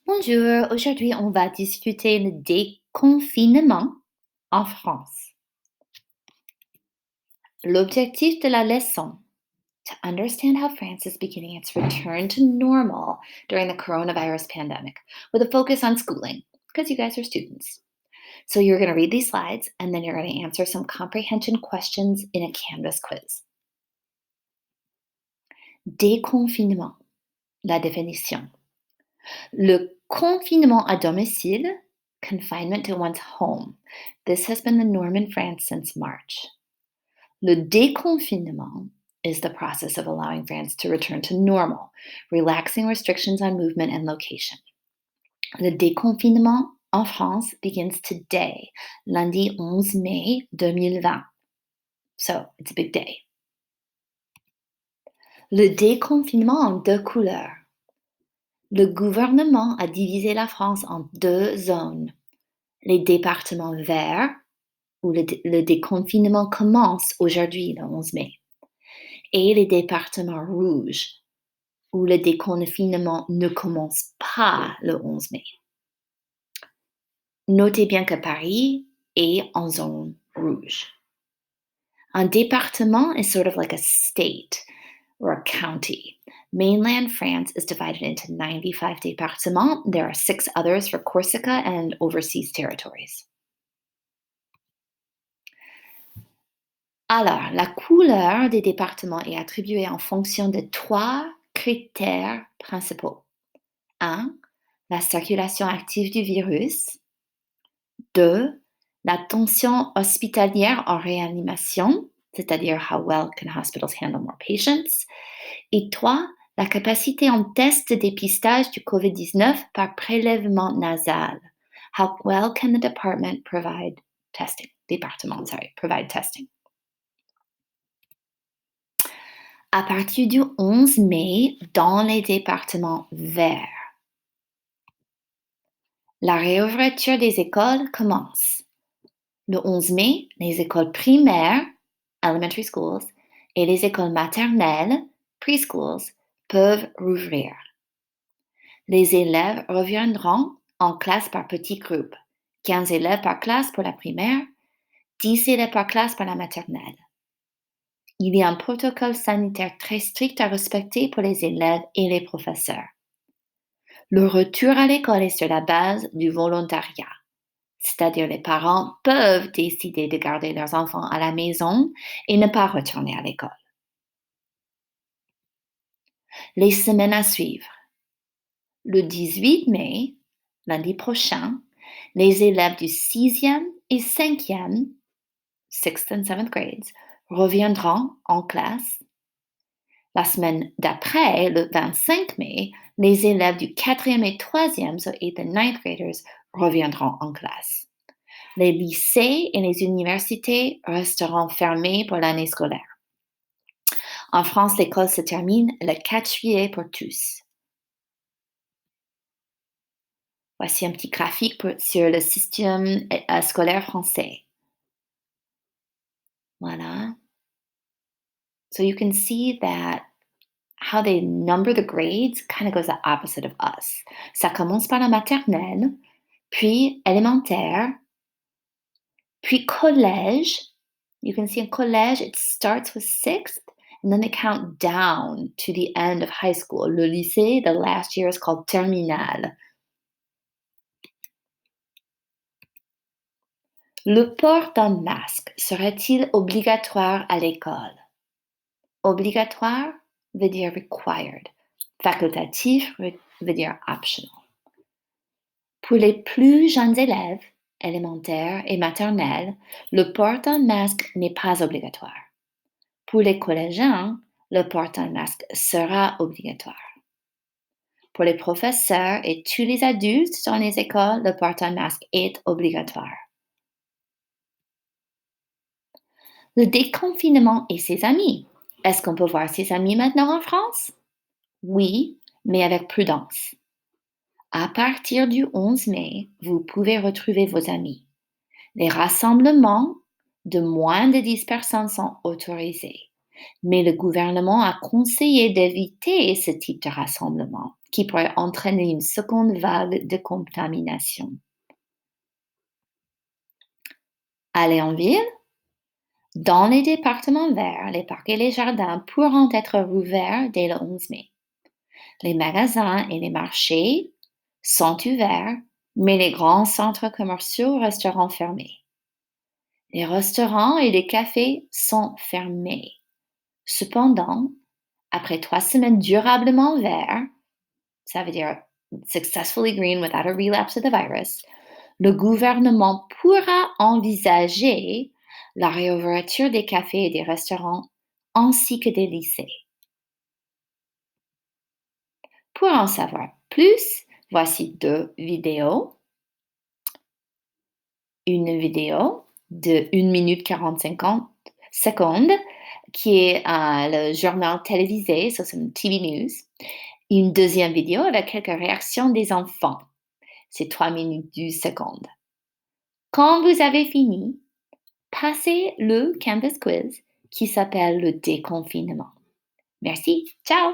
Bonjour, aujourd'hui on va discuter le déconfinement en France. L'objectif de la leçon, to understand how France is beginning its return to normal during the coronavirus pandemic, with a focus on schooling, because you guys are students. So you're going to read these slides and then you're going to answer some comprehension questions in a Canvas quiz. Déconfinement, la définition. Le confinement à domicile, confinement to one's home. This has been the norm in France since March. Le déconfinement is the process of allowing France to return to normal, relaxing restrictions on movement and location. Le déconfinement en France begins today, lundi 11 mai 2020. So it's a big day. Le déconfinement en deux couleurs. Le gouvernement a divisé la France en deux zones. Les départements verts, où le déconfinement commence aujourd'hui, le 11 mai, et les départements rouges, où le déconfinement ne commence pas le 11 mai. Notez bien que Paris est en zone rouge. Un département is sort of like a state or a county. Mainland France is divided into 95 départements. There are 6 others for Corsica and overseas territories. Alors, la couleur des départements est attribuée en fonction de 3 critères principaux. 1. La circulation active du virus. 2. La tension hospitalière en réanimation, c'est-à-dire how well can hospitals handle more patients. Et 3. La capacité en test de dépistage du COVID-19 par prélèvement nasal. How well can the département provide testing? À partir du 11 mai, dans les départements verts, la réouverture des écoles commence. Le 11 mai, les écoles primaires, elementary schools, et les écoles maternelles, preschools, peuvent rouvrir. Les élèves reviendront en classe par petits groupes, 15 élèves par classe pour la primaire, 10 élèves par classe pour la maternelle. Il y a un protocole sanitaire très strict à respecter pour les élèves et les professeurs. Le retour à l'école est sur la base du volontariat, c'est-à-dire les parents peuvent décider de garder leurs enfants à la maison et ne pas retourner à l'école. Les semaines à suivre. Le 18 mai, lundi prochain, les élèves du 6e et 5e, 6th and 7th grades, reviendront en classe. La semaine d'après, le 25 mai, les élèves du 4e et 3e, so 8th and 9th graders, reviendront en classe. Les lycées et les universités resteront fermés pour l'année scolaire. En France, l'école se termine le 4 juillet pour tous. Voici un petit graphique sur le système scolaire français. Voilà. So you can see that how they number the grades kind of goes the opposite of us. Ça commence par la maternelle, puis élémentaire, puis collège. You can see in collège, it starts with 6th, and then they count down to the end of high school. Le lycée, the last year is called terminale. Le port d'un masque serait-il obligatoire à l'école? Obligatoire veut dire required. Facultatif veut dire optional. Pour les plus jeunes élèves, élémentaires et maternels, le port d'un masque n'est pas obligatoire. Pour les collégiens, le port d'un masque sera obligatoire. Pour les professeurs et tous les adultes dans les écoles, le port d'un masque est obligatoire. Le déconfinement et ses amis. Est-ce qu'on peut voir ses amis maintenant en France? Oui, mais avec prudence. À partir du 11 mai, vous pouvez retrouver vos amis. Les rassemblements de moins de 10 personnes sont autorisés. Mais le gouvernement a conseillé d'éviter ce type de rassemblement qui pourrait entraîner une seconde vague de contamination. Aller en ville? Dans les départements verts, les parcs et les jardins pourront être rouverts dès le 11 mai. Les magasins et les marchés sont ouverts, mais les grands centres commerciaux resteront fermés. Les restaurants et les cafés sont fermés. Cependant, après 3 semaines durablement verts, ça veut dire successfully green without a relapse of the virus, le gouvernement pourra envisager la réouverture des cafés et des restaurants ainsi que des lycées. Pour en savoir plus, voici 2 vidéos. Une vidéo de 1 minute 45 secondes qui est le journal télévisé, so some TV News. Une deuxième vidéo avec quelques réactions des enfants. C'est 3 minutes 12 secondes. Quand vous avez fini, passez le Canvas Quiz qui s'appelle le déconfinement. Merci. Ciao!